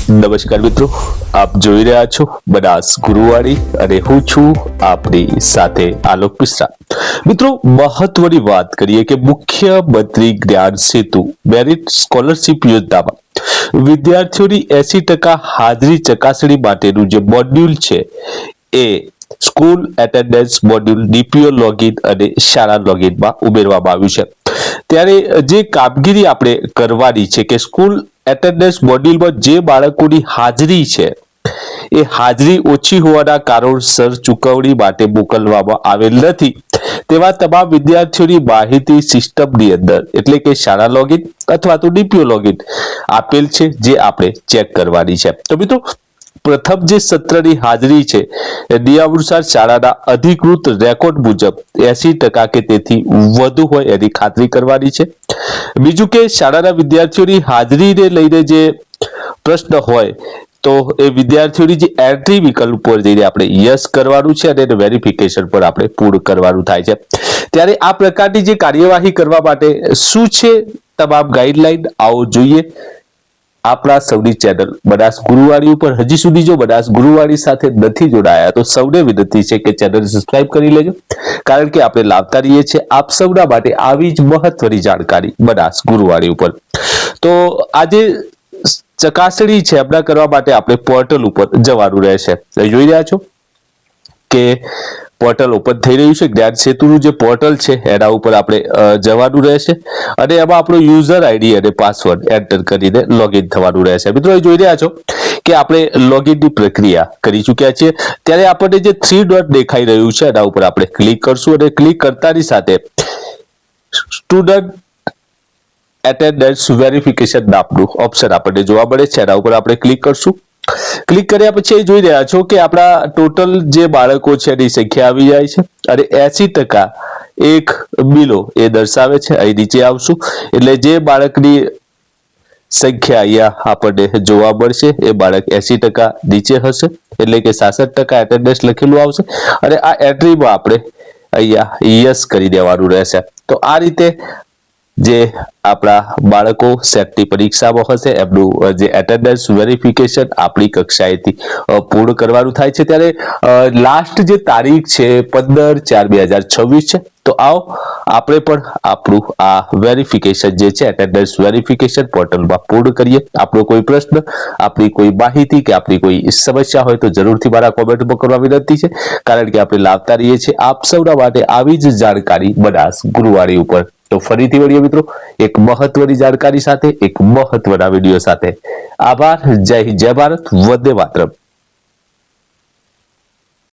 નમસ્કાર મિત્રો, આપ જોઈ રહ્યા છો બનાસ ગુરુવાણી અને હું છું આપની સાથે આલોક મિશ્રા। મિત્રો, મહત્વની વાત કરીએ કે મુખ્યમંત્રી જ્ઞાન સેતુ મેરિટ સ્કોલરશિપ યોજનામાં વિદ્યાર્થીઓની 80% હાજરી ચકાસણી માટેનું જે મોડ્યુલ છે એ school attendance module DPO login અને શાળા લોગિનમાં ઉમેરવામાં આવ્યું છે। ત્યારે જે કામગીરી આપણે કરવાની છે કે સ્કૂલ એટેન્ડન્સ મોડ્યુલમાં જે બાળકોની હાજરી છે એ હાજરી ઓછી હોવાના કારણોસર ચૂકવણી માટે મોકલવામાં આવેલ નથી તેવા તમામ વિદ્યાર્થીઓની માહિતી સિસ્ટમની અંદર એટલે કે શાળા લોગિન અથવા તો ડીપીઓ લોગિન આપેલ છે, જે આપણે ચેક કરવાની છે। તો મિત્રો, પ્રથમ જે સત્રની હાજરી છે નિયમાનુસાર શાળાના અધિકૃત રેકોર્ડ મુજબ 80% કે તેથી વધુ હોય એની ખાતરી કરવાની છે। બીજું કે શાળાના વિદ્યાર્થીઓની હાજરીને લઈને જે પ્રશ્ન હોય તો એ વિદ્યાર્થીઓની જે એન્ટ્રી વિકલ્પ પર જઈને આપણે યસ કરવાનું છે અને વેરિફિકેશન પર આપણે પૂર્ણ કરવાનું થાય છે। ત્યારે આ પ્રકારની જે કાર્યવાહી કરવા માટે શું છે તમામ ગાઈડલાઈન, આવો જોઈએ આપણા સૌની ચેનલ બનાસ ગુરુવાણી ઉપર। હજી સુધી જો બનાસ ગુરુવાણી સાથે નથી જોડાયા તો સૌને વિનંતી છે કે ચેનલ સબસ્ક્રાઇબ કરી લેજો, કારણ કે આપણે લાવતા રહીએ છીએ આપ સૌના માટે આવી જ મહત્વની જાણકારી બનાસ ગુરુવાણી ઉપર। તો આજે ચકાસણી છે હમણાં કરવા માટે આપણે પોર્ટલ ઉપર જવાનું રહેશે। જોઈ રહ્યા છો કે પોર્ટલ ઓપન થઈ રહ્યું છે। જ્ઞાન સેતુનું જે પોર્ટલ છે એના ઉપર આપણે જવાનું રહેશે અને એમાં આપણો યુઝર આઈડી અને પાસવર્ડ એન્ટર કરીને લોગિન થવાનું રહેશે। મિત્રો, એ જોઈ રહ્યા છો કે આપણે લોગિનની પ્રક્રિયા કરી ચૂક્યા છીએ। ત્યારે આપણને જે 3 ડોટ દેખાઈ રહ્યું છે એના ઉપર આપણે ક્લિક કરશું અને ક્લિક કરતાની સાથે સ્ટુડન્ટ એટેન્ડન્સ વેરિફિકેશન નામનું ઓપ્શન આપણને જોવા મળે છે, એના ઉપર આપણે ક્લિક કરશું। ક્લિક કર્યા પછી જોઈ રહ્યા છો કે આપણા ટોટલ જે બાળકો છે એની સંખ્યા આવી જાય છે અને 80% એક બિલો એ દર્શાવે છે। અહીં નીચે આવશું એટલે જે બાળકની સંખ્યા અહીંયા આપણને જોવા મળશે એ બાળક 80% નીચે હશે એટલે કે 66% એટેન્ડન્સ લખેલું આવશે અને આ એન્ટ્રીમાં આપણે અહીંયા યસ કરી દેવાનું રહેશે। તો આ રીતે જે આપણા બાળકો સેટની પરીક્ષામાં હશે એમનું જે એટેન્ડન્સ વેરિફિકેશન આપણી કક્ષાએથી પૂર્ણ કરવાનું થાય છે। ત્યારે લાસ્ટ જે તારીખ છે 15/4/2026 છે। તો આવો આપણે પણ આપણું આ વેરિફિકેશન જે છે એટેન્ડન્સ વેરિફિકેશન પોર્ટલમાં પૂર્ણ કરીએ। આપણો કોઈ પ્રશ્ન, આપણી કોઈ માહિતી કે આપણી કોઈ સમસ્યા હોય તો જરૂરથી મારા કોમેન્ટમાં કરવા વિનંતી છે, કારણ કે આપણે લાવતા રહીએ છીએ આપ સૌના માટે આવી જ જાણકારી બનાસ ગુરુવાણી ઉપર। તો ફરીથી મળીએ મિત્રો એક મહત્વની જાણકારી સાથે, એક મહત્વના વિડીયો સાથે। આભાર, જય હિન્દ, જય ભારત, વંદે માતરમ।